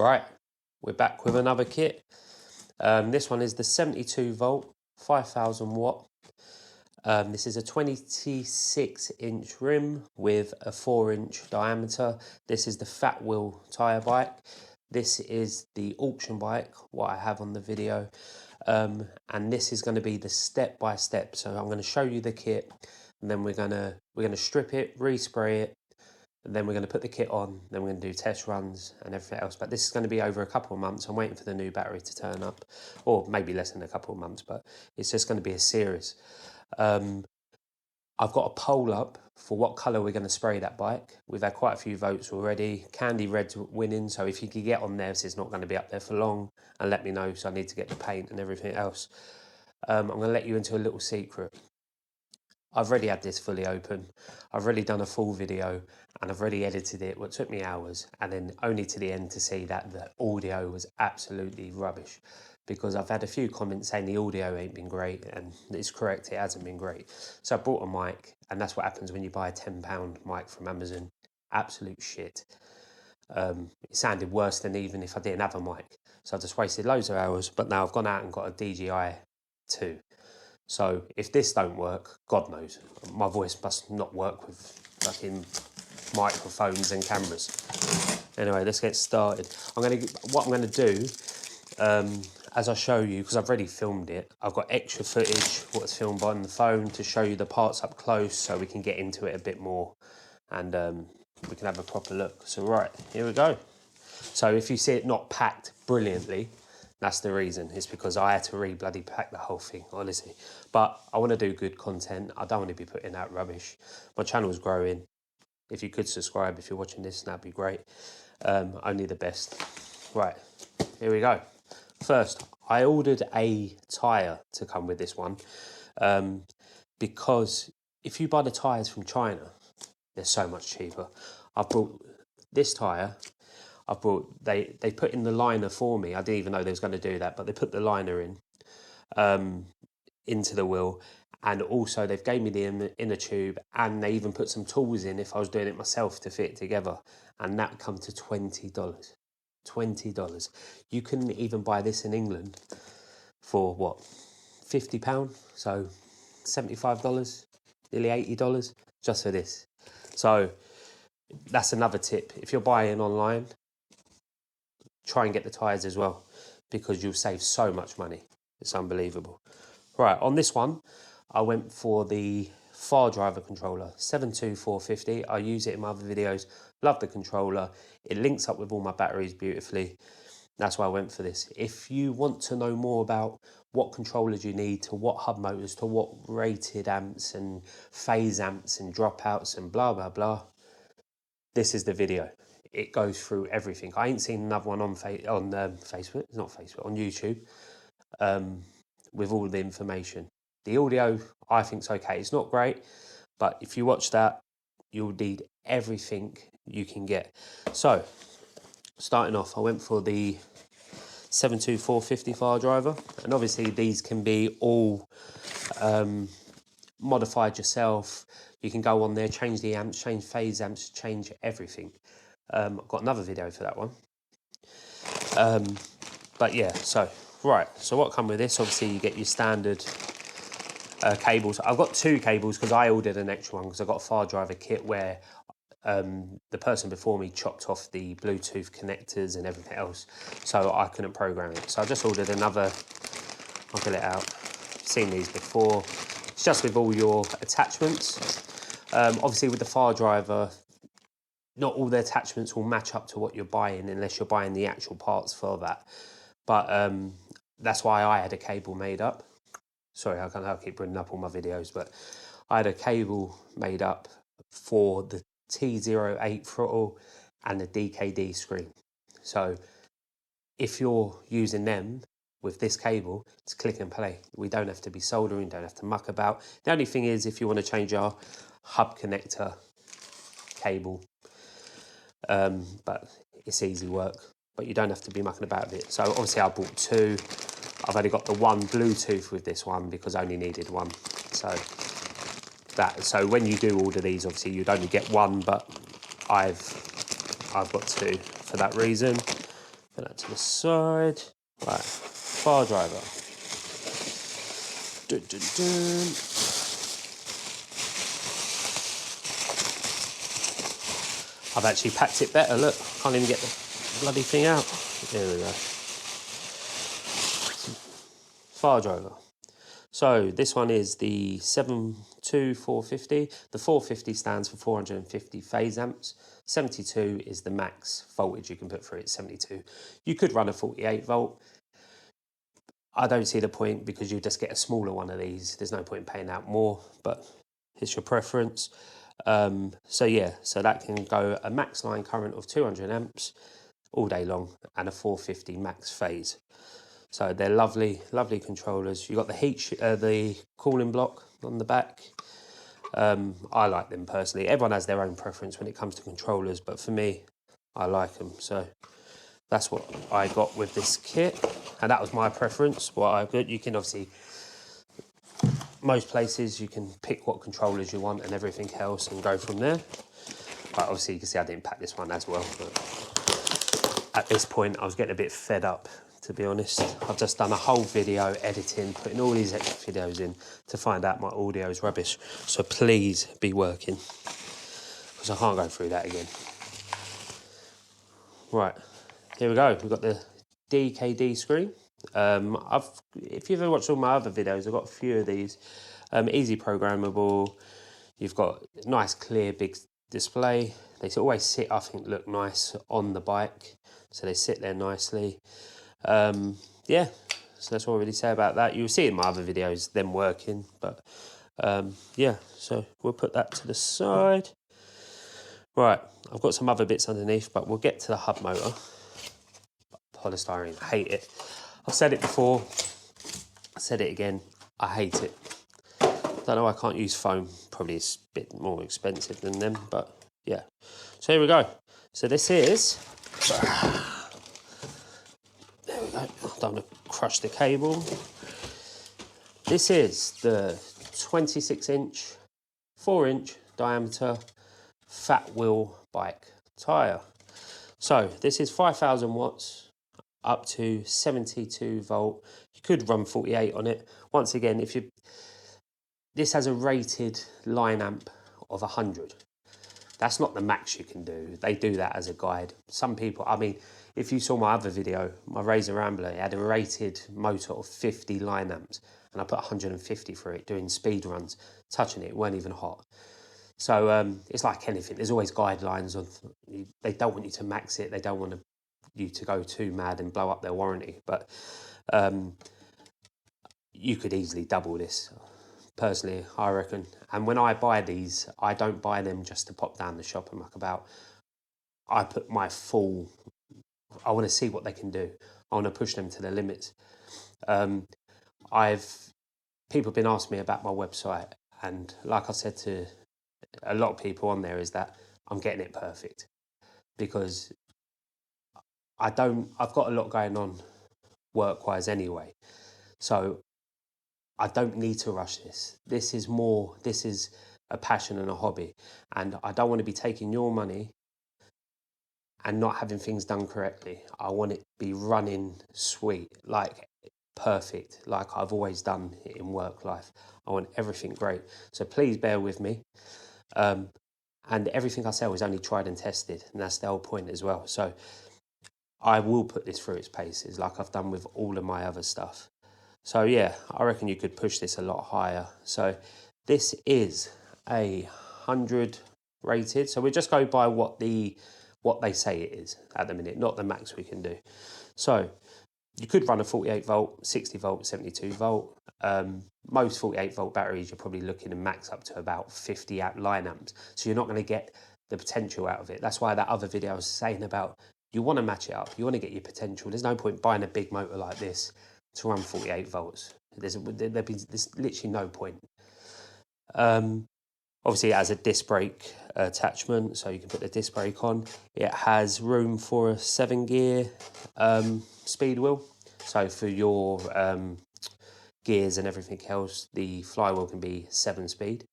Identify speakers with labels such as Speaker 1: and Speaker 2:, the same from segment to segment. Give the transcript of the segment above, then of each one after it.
Speaker 1: Right, we're back with another kit. This one is the 72V 5000W. This is a 26-inch rim with a 4-inch diameter. This is the fat wheel tyre bike. This is the auction bike, what I have on the video. And this is going to be the step-by-step. So I'm going to show you the kit, and then we're going to strip it, respray it, and then we're going to put the kit on, then we're going to do test runs and everything else. But this is going to be over a couple of months. I'm waiting for the new battery to turn up, or maybe less than a couple of months, but it's just going to be a series. I've got a poll up for what colour we're going to spray that bike. We've had quite a few votes already. Candy Red's winning, so if you could get on there, it's not going to be up there for long, and let me know, so I need to get the paint and everything else. I'm going to let you into a little secret. I've already had this fully open. I've already done a full video and I've already edited it, what took me hours, and then only to the end to see that the audio was absolutely rubbish, because I've had a few comments saying the audio ain't been great, and it's correct, it hasn't been great. So I bought a mic, and that's what happens when you buy a £10 mic from Amazon. Absolute shit. It sounded worse than even if I didn't have a mic. So I just wasted loads of hours, but now I've gone out and got a DJI 2. So if this don't work, God knows, my voice must not work with fucking microphones and cameras. Anyway, let's get started. What I'm gonna do, as I show you, because I've already filmed it, I've got extra footage what's filmed on the phone to show you the parts up close, so we can get into it a bit more, and we can have a proper look. So right, here we go. So if you see it not packed brilliantly, that's the reason. It's because I had to re-bloody pack the whole thing, honestly. But I want to do good content. I don't want to be putting out rubbish. My channel's growing. If you could subscribe if you're watching this, that'd be great. Only the best. Right, here we go. First, I ordered a tyre to come with this one, because if you buy the tyres from China, they're so much cheaper. I've brought this tyre. They put in the liner for me. I didn't even know they was going to do that, but they put the liner in into the wheel, and also they've gave me the inner tube, and they even put some tools in if I was doing it myself to fit it together, and that come to $20. $20. You couldn't even buy this in England for what, £50? So $75, nearly $80 just for this. So that's another tip. If you're buying online, try and get the tyres as well, because you'll save so much money. It's unbelievable. Right, on this one, I went for the Fardriver controller, 72450. I use it in my other videos. Love the controller. It links up with all my batteries beautifully. That's why I went for this. If you want to know more about what controllers you need, to what hub motors, to what rated amps and phase amps and dropouts and blah, blah, blah, this is the video. It goes through everything. I ain't seen another one on Facebook, it's not Facebook, on YouTube, with all the information. The audio, I think, is okay. It's not great, but if you watch that, you'll need everything you can get. So, starting off, I went for the 72450 Fardriver, and obviously these can be all modified yourself. You can go on there, change the amps, change phase amps, change everything. I've got another video for that one. But yeah, so what come with this? Obviously you get your standard cables. I've got 2 cables because I ordered an extra one, because I got a Fardriver kit where the person before me chopped off the Bluetooth connectors and everything else, so I couldn't program it. So I just ordered another. I'll get it out. I've seen these before. It's just with all your attachments. Obviously with the Fardriver, not all the attachments will match up to what you're buying unless you're buying the actual parts for that. But that's why I had a cable made up. Sorry, I'll keep bringing up all my videos, but I had a cable made up for the T08 throttle and the DKD screen. So if you're using them with this cable, it's click and play. We don't have to be soldering, don't have to muck about. The only thing is, if you want to change our hub connector cable, but it's easy work, but you don't have to be mucking about with it. So obviously I bought 2. I've only got the one Bluetooth with this one because I only needed one. So when you do order these, obviously you'd only get one, but I've got 2 for that reason. Put that to the side. Right, Fardriver. Dun, dun, dun. I've actually packed it better, look. Can't even get the bloody thing out. There we go. Fardriver. So this one is the 72450. The 450 stands for 450 phase amps. 72 is the max voltage you can put through it, 72. You could run a 48 volt. I don't see the point because you just get a smaller one of these. There's no point in paying out more, but it's your preference. So yeah, so that can go a max line current of 200 amps all day long and a 450 max phase. So they're lovely, lovely controllers. You got the cooling block on the back. I like them personally. Everyone has their own preference when it comes to controllers, but for me, I like them. So that's what I got with this kit, and that was my preference. What I got, you can obviously, most places you can pick what controllers you want and everything else and go from there. But obviously you can see I didn't pack this one as well. But at this point, I was getting a bit fed up, to be honest. I've just done a whole video editing, putting all these extra videos in to find out my audio is rubbish. So please be working, because I can't go through that again. Right, here we go. We've got the DKD screen. If you've ever watched all my other videos, I've got a few of these. Easy programmable. You've got nice, clear, big display. They always sit, I think, look nice on the bike. So they sit there nicely. Yeah, so that's what I really say about that. You'll see in my other videos them working, but yeah, so we'll put that to the side. Right, I've got some other bits underneath, but we'll get to the hub motor. Polystyrene, I hate it. I've said it before, I said it again, I hate it. Don't know why I can't use foam, probably it's a bit more expensive than them, but yeah. So here we go. So this is, there we go, I don't want to crush the cable. This is the 26-inch, 4-inch diameter fat wheel bike tyre. So this is 5,000 watts up to 72 volt. You could run 48 on it. Once again, this has a rated line amp of 100. That's not the max you can do. They do that as a guide. Some people, I mean, if you saw my other video, my Razor Rambler, it had a rated motor of 50 line amps, and I put 150 for it, doing speed runs, touching it weren't even hot. So it's like anything. There's always guidelines on. They don't want you to max it. They don't want you to go too mad and blow up their warranty. But you could easily double this. Personally, I reckon. And when I buy these, I don't buy them just to pop down the shop and muck about. I put my full. I want to see what they can do. I want to push them to their limits. People have been asking me about my website, and like I said to a lot of people on there, is that I'm getting it perfect, because I've got a lot going on work-wise anyway, so I don't need to rush this. This is a passion and a hobby, and I don't want to be taking your money and not having things done correctly. I want it to be running sweet, like perfect, like I've always done in work life. I want everything great. So please bear with me. And everything I sell is only tried and tested, and that's the whole point as well. So I will put this through its paces, like I've done with all of my other stuff. So yeah, I reckon you could push this a lot higher. So this is a 100 rated. So we'll just go by what they say it is at the minute, not the max we can do. So you could run a 48 volt, 60 volt, 72 volt. Most 48 volt batteries, you're probably looking to max up to about 50 line amps. So you're not going to get the potential out of it. That's why that other video I was saying about, you want to match it up. You want to get your potential. There's no point buying a big motor like this to run 48 volts. There's literally no point. Obviously it has a disc brake attachment, so you can put the disc brake on. It has room for a 7-gear speed wheel. So for your gears and everything else, the flywheel can be 7-speed.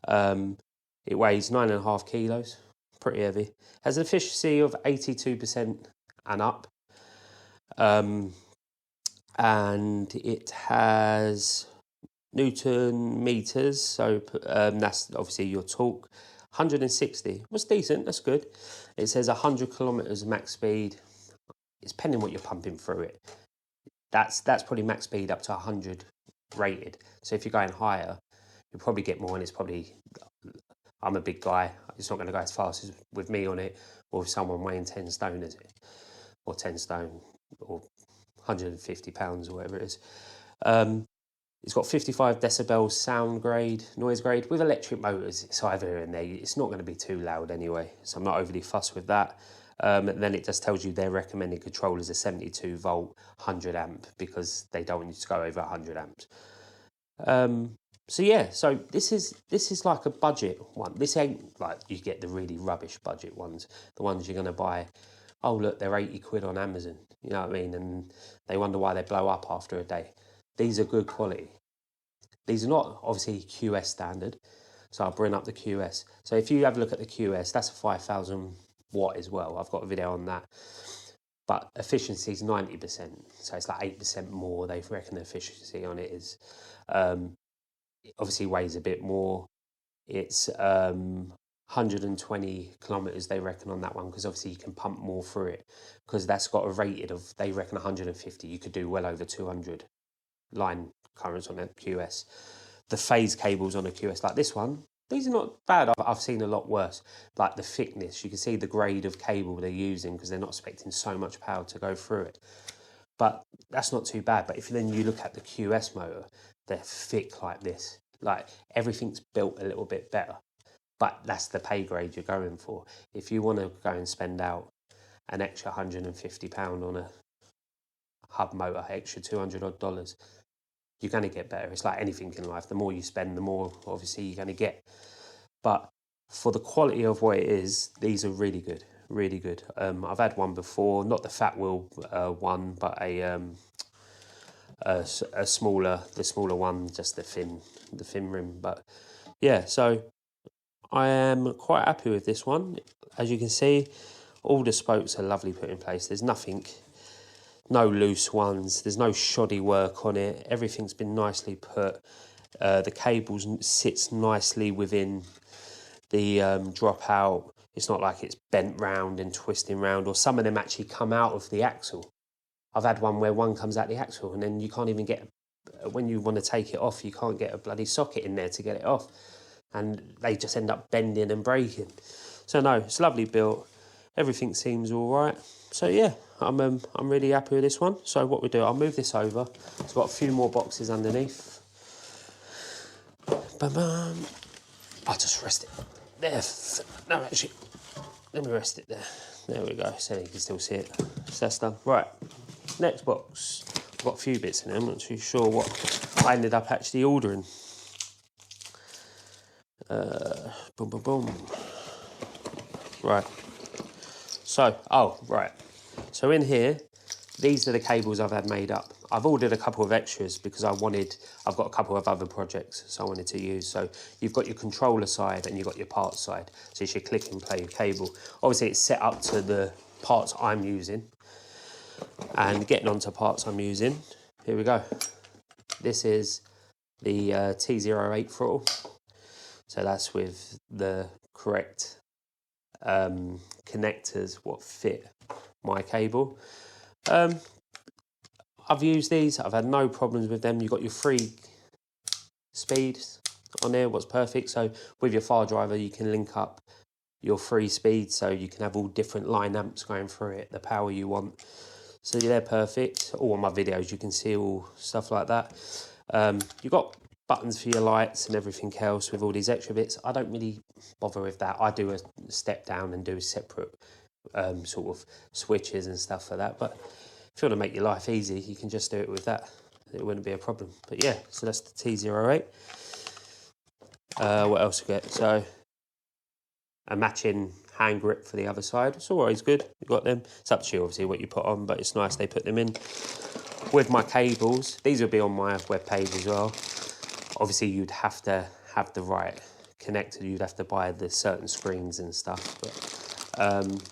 Speaker 1: It weighs 9.5 kilos, pretty heavy. Has an efficiency of 82% and up. And it has Newton meters, so that's obviously your torque. 160 was decent, that's good. It says 100 kilometers max speed. It's depending what you're pumping through it. That's probably max speed up to 100 rated. So if you're going higher, you'll probably get more, and it's probably, I'm a big guy, it's not going to go as fast as with me on it, or with someone weighing 10 stone, is it? Or 10 stone, or 150 pounds, or whatever it is. It's got 55 decibels sound grade, noise grade. With electric motors, it's either in there. It's not going to be too loud anyway, so I'm not overly fussed with that. And then it just tells you their recommended control is a 72 volt, 100 amp, because they don't want you to go over 100 amps. So yeah, so this is like a budget one. This ain't like you get the really rubbish budget ones, the ones you're going to buy. Oh look, they're 80 quid on Amazon, you know what I mean? And they wonder why they blow up after a day. These are good quality. These are not obviously QS standard, so I'll bring up the QS. So if you have a look at the QS, that's a 5,000 watt as well. I've got a video on that. But efficiency is 90%, so it's like 8% more. They reckon the efficiency on it is. It obviously weighs a bit more. It's 120 kilometers they reckon on that one, because obviously you can pump more through it, because that's got a rated of, they reckon 150. You could do well over 200 line currents on a QS. The phase cables on a QS like this one, these are not bad. I've seen a lot worse. Like the thickness, you can see the grade of cable they're using, because they're not expecting so much power to go through it. But that's not too bad. But if then you look at the QS motor, they're thick like this. Like everything's built a little bit better. But that's the pay grade you're going for. If you want to go and spend out an extra £150 on a hub motor, extra $200 odd, you're going to get better. It's like anything in life. The more you spend, the more obviously you're going to get. But for the quality of what it is, these are really good, really good. I've had one before, not the fat wheel one, but a smaller, the smaller one, just the thin rim. But yeah, so I am quite happy with this one. As you can see, all the spokes are lovely put in place. There's nothing, no loose ones. There's no shoddy work on it. Everything's been nicely put. The cables sits nicely within the dropout. It's not like it's bent round and twisting round, or some of them actually come out of the axle. I've had one where one comes out the axle and then you can't even get, when you want to take it off, you can't get a bloody socket in there to get it off. And they just end up bending and breaking. So no, it's lovely built. Everything seems all right. So yeah, I'm really happy with this one. So what we do, I'll move this over. It's got a few more boxes underneath. Bam. I'll just rest it there. No, actually, let me rest it there. There we go. So you can still see it. So that's done. Right, next box. I've got a few bits in there. I'm not too sure what I ended up actually ordering. Boom. Right. So, So in here, these are the cables I've had made up. I've ordered a couple of extras because I've got a couple of other projects, so I wanted to use. So you've got your controller side and you've got your parts side. So it's your click and play cable. Obviously it's set up to the parts I'm using. And getting onto parts I'm using, here we go. This is the T08 throttle. So that's with the correct connectors what fit my cable. I've used these, I've had no problems with them. You've got your 3 speeds on there, what's perfect. So with your Fardriver you can link up your 3 speeds, so you can have all different line amps going through it, the power you want. So they're perfect. All on my videos you can see all stuff like that. You've got buttons for your lights and everything else with all these extra bits. I don't really bother with that. I do a step down and do separate sort of switches and stuff for that. But if you want to make your life easy, you can just do it with that. It wouldn't be a problem. But yeah, so that's the T08. What else we get? So a matching hand grip for the other side. It's always good. You've got them. It's up to you, obviously, what you put on, but it's nice they put them in. With my cables, these will be on my webpage as well. Obviously, you'd have to have the right connector. You'd have to buy the certain screens and stuff. But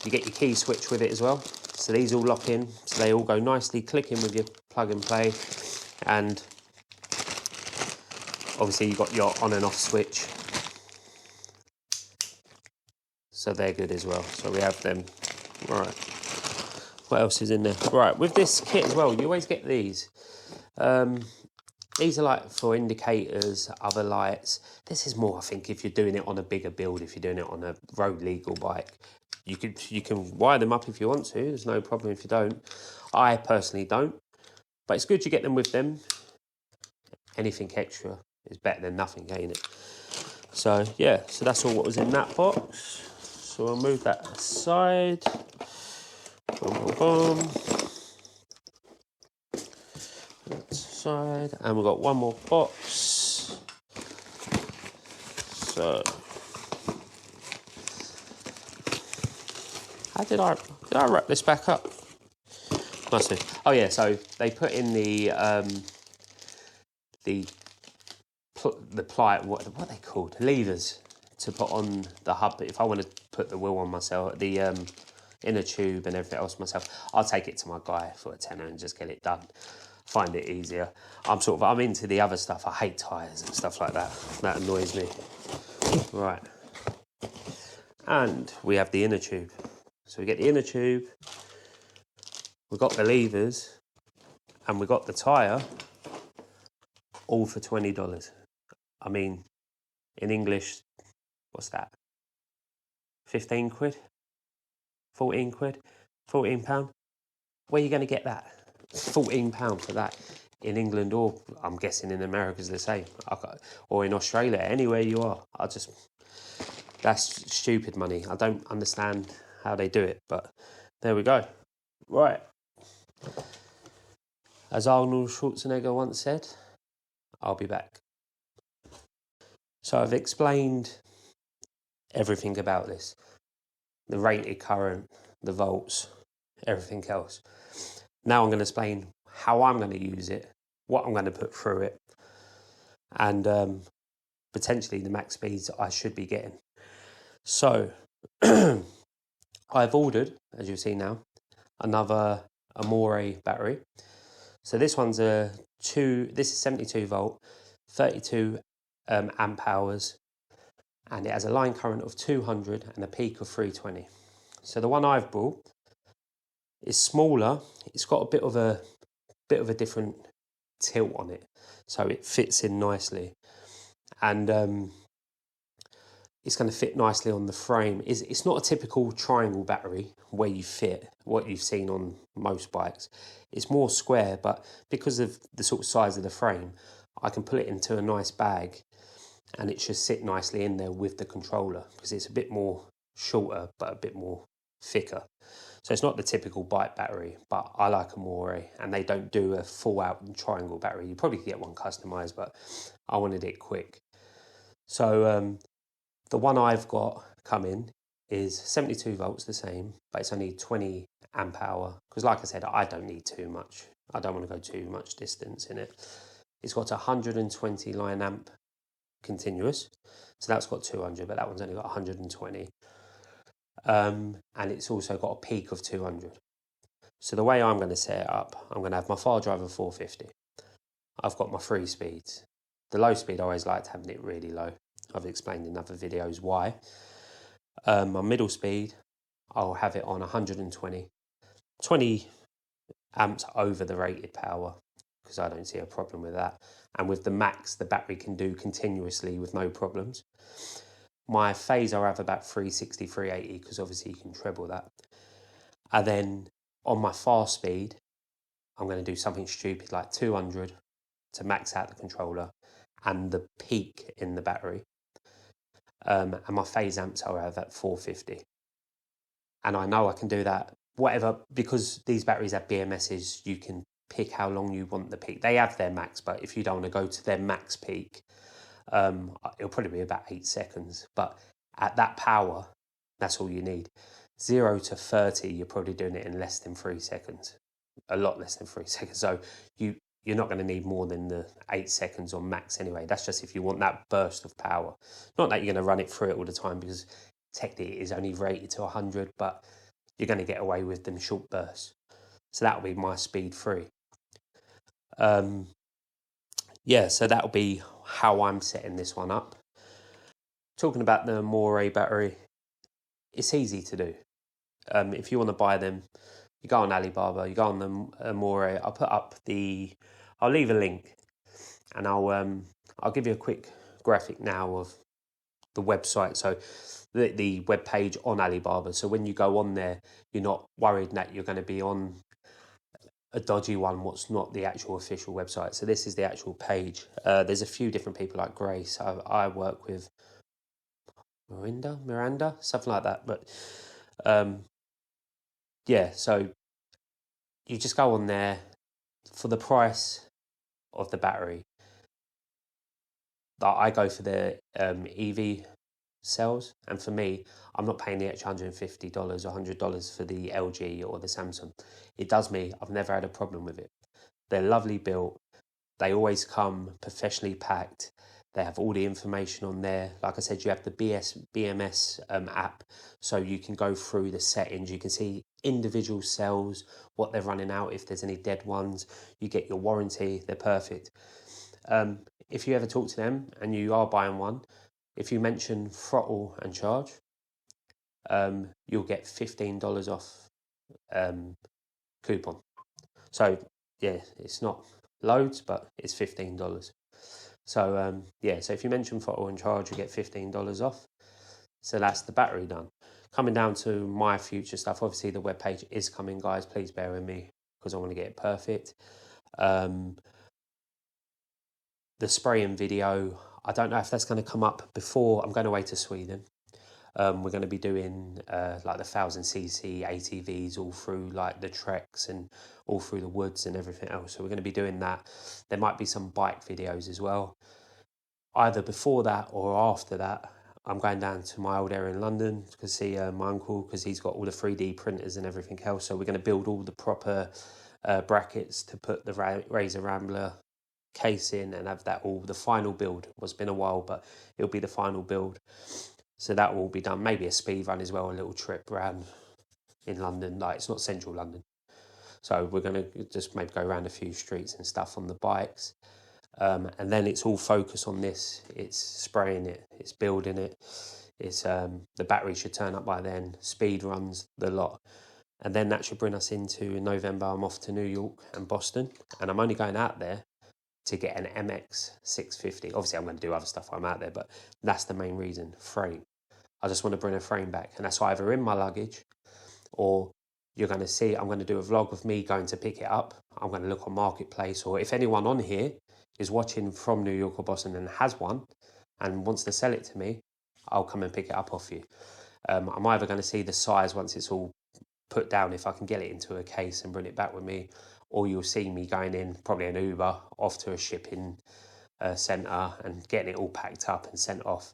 Speaker 1: you get your key switch with it as well. So these all lock in, so they all go nicely, click in with your plug and play, and obviously you've got your on and off switch, so they're good as well. So we have them. Right, what else is in there? Right, with this kit as well, you always get these. These are like for indicators, other lights. This is more, I think, if you're doing it on a bigger build, if you're doing it on a road legal bike. You can wire them up if you want to. There's no problem if you don't. I personally don't, but it's good you get them with them. Anything extra is better than nothing, ain't it? So yeah, so that's all what was in that box. So I'll move that aside. Boom, boom, boom. That side, and we've got one more box. So how did I wrap this back up? Must have. Oh yeah, so they put in the ply, what are they called? Levers to put on the hub. If I want to put the wheel on myself, the inner tube and everything else myself, I'll take it to my guy for a tenner and just get it done. Find it easier. I'm into the other stuff. I hate tyres and stuff like that. That annoys me. Right. And we have the inner tube. So we get the inner tube, we've got the levers, and we've got the tyre, all for $20. I mean, in English, what's that? 15 quid? 14 quid? 14 pound? Where are you going to get that? £14 for that in England, or I'm guessing in America's the same, or in Australia, anywhere you are. That's stupid money. I don't understand how they do it, but there we go. Right. As Arnold Schwarzenegger once said, I'll be back. So I've explained everything about this. The rated current, the volts, everything else. Now I'm going to explain how I'm going to use it, what I'm going to put through it, and potentially the max speeds I should be getting. So I've ordered, as you'll see now, another Amore battery. So this one's this is 72 volt, 32 amp hours, and it has a line current of 200 and a peak of 320. So the one I've bought is smaller. It's got a bit of a different tilt on it, so it fits in nicely, and it's going to fit nicely on the frame. It's not a typical triangle battery where you fit what you've seen on most bikes. It's more square, but because of the sort of size of the frame, I can put it into a nice bag and it should sit nicely in there with the controller, because it's a bit more shorter but a bit more thicker. So it's not the typical bike battery, but I like Amore, and they don't do a full out triangle battery. You probably could get one customized, but I wanted it quick. So the one I've got coming is 72 volts, the same, but it's only 20 amp hour. Because like I said, I don't need too much. I don't want to go too much distance in it. It's got 120 line amp continuous. So that's got 200, but that one's only got 120. And it's also got a peak of 200. So the way I'm going to set it up, I'm going to have my Fardriver 450. I've got my 3 speeds. The low speed, I always liked having it really low. I've explained in other videos why. My middle speed, I'll have it on 120. 20 amps over the rated power, because I don't see a problem with that. And with the max, the battery can do continuously with no problems. My phase, I'll have about 360, 380, because obviously you can treble that. And then on my fast speed, I'm going to do something stupid like 200 to max out the controller and the peak in the battery. And my phase amps I'll have at 450. And I know I can do that, whatever, because these batteries have BMSs, you can pick how long you want the peak. They have their max, but if you don't want to go to their max peak, it'll probably be about 8 seconds. But at that power, that's all you need. 0 to 30, you're probably doing it in less than 3 seconds. A lot less than 3 seconds. So you're not going to need more than the 8 seconds on max anyway. That's just if you want that burst of power. Not that you're going to run it through it all the time, because technically it is only rated to 100, but you're going to get away with them short bursts. So that'll be my speed 3. Yeah, so that'll be how I'm setting this one up. Talking about the Amore battery, it's easy to do. If you want to buy them, you go on Alibaba, you go on the Amore. I'll leave a link, and I'll give you a quick graphic now of the website. So the web page on Alibaba. So when you go on there, you're not worried that you're going to be on a dodgy one, what's not the actual official website. So this is the actual page. There's a few different people like Grace. I work with Miranda, something like that. But yeah, so you just go on there for the price of the battery. I go for the EV cells, and for me, I'm not paying the extra $150 or $100 for the LG or the Samsung. It does me. I've never had a problem with it. They're lovely built. They always come professionally packed. They have all the information on there. Like I said, you have the BMS app, so you can go through the settings. You can see individual cells, what they're running out, if there's any dead ones. You get your warranty. They're perfect. If you ever talk to them and you are buying one, if you mention Throttle and Charge, you'll get $15 off coupon. So yeah, it's not loads, but it's $15. So yeah, so if you mention Throttle and Charge, you get $15 off. So that's the battery done. Coming down to my future stuff, obviously the webpage is coming, guys. Please bear with me because I want to get it perfect. The spraying video, I don't know if that's going to come up before. I'm going away to Sweden. We're going to be doing like the 1000cc ATVs all through like the treks and all through the woods and everything else. So we're going to be doing that. There might be some bike videos as well. Either before that or after that, I'm going down to my old area in London to see my uncle, because he's got all the 3D printers and everything else. So we're going to build all the proper brackets to put the Razor Rambler case in and have that all the final build. It's been a while, but it'll be the final build. So that will all be done. Maybe a speed run as well, a little trip around in London. Like, it's not central London. So we're going to just maybe go around a few streets and stuff on the bikes. And then it's all focused on this. It's spraying it, it's building it. It's the battery should turn up by then, speed runs, the lot. And then that should bring us into November. I'm off to New York and Boston. And I'm only going out there to get an MX 650. Obviously, I'm going to do other stuff while I'm out there, but that's the main reason, frame. I just want to bring a frame back, and that's either in my luggage, or you're going to see, I'm going to do a vlog of me going to pick it up. I'm going to look on Marketplace, or if anyone on here is watching from New York or Boston and has one and wants to sell it to me, I'll come and pick it up off you. I'm either going to see the size once it's all put down, if I can get it into a case and bring it back with me, or you'll see me going in, probably an Uber, off to a shipping centre and getting it all packed up and sent off.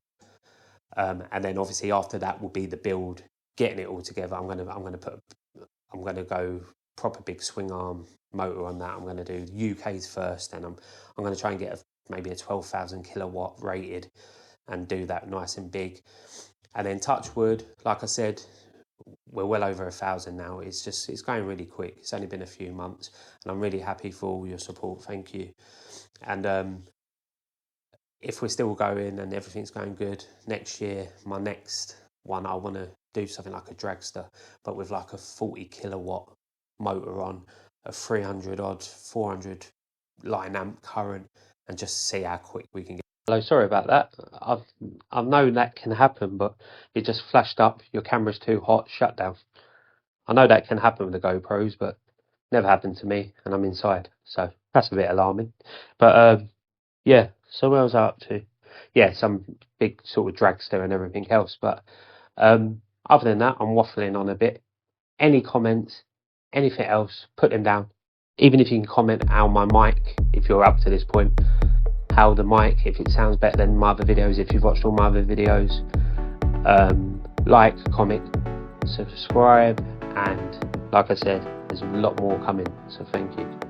Speaker 1: And then obviously after that will be the build, getting it all together. I'm gonna go proper big swing arm motor on that. I'm gonna do UK's first, and I'm gonna try and get maybe a 12,000 kilowatt rated and do that nice and big. And then touch wood, like I said, we're well over 1,000 now. It's going really quick. It's only been a few months, and I'm really happy for all your support. Thank you. And if we're still going and everything's going good, next year, my next one, I want to do something like a dragster, but with like a 40 kilowatt motor on, a 300 odd, 400 line amp current, and just see how quick we can get. Hello, sorry about that. I've known that can happen, but it just flashed up, your camera's too hot, shut down. I know that can happen with the GoPros, but never happened to me, and I'm inside, so that's a bit alarming. But yeah, so where was I up to? Yeah, some big sort of dragster and everything else. But other than that, I'm waffling on a bit. Any comments, anything else, put them down. Even if you can comment how my mic, if you're up to this point, how the mic, if it sounds better than my other videos, if you've watched all my other videos. Like, comment, subscribe, and like I said, there's a lot more coming, so thank you.